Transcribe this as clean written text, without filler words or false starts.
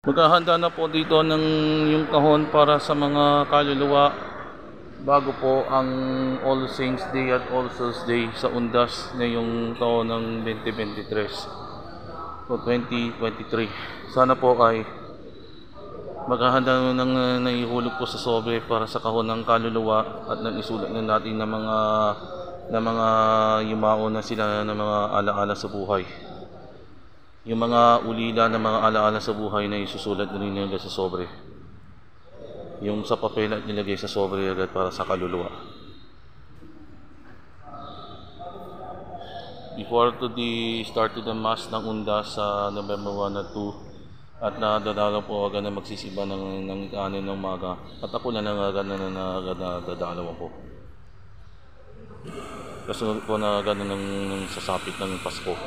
Maghahanda na po dito ng yung kahon para sa mga kaluluwa bago po ang All Saints Day at All Souls Day sa Undas ngayong taon ng 2023 o 2023. Sana po ay maghahanda ng naihulog po sa sobre para sa kahon ng kaluluwa at nang isulat na natin ng mga yumao na sila ng mga alaala sa buhay. Yung mga ulila ng mga alaala sa buhay na isusulat na rin nila sa sobre. Yung sa papel at nilagay sa sobre agad para sa kaluluwa. Before to the start to the mass ng Undas sa November 1 at 2 at nadadalaw po agad na magsisiba ng kanin ng umaga at ako na agad na dadalaw po. Kasunod po na agad ng sasapit ng Pasko.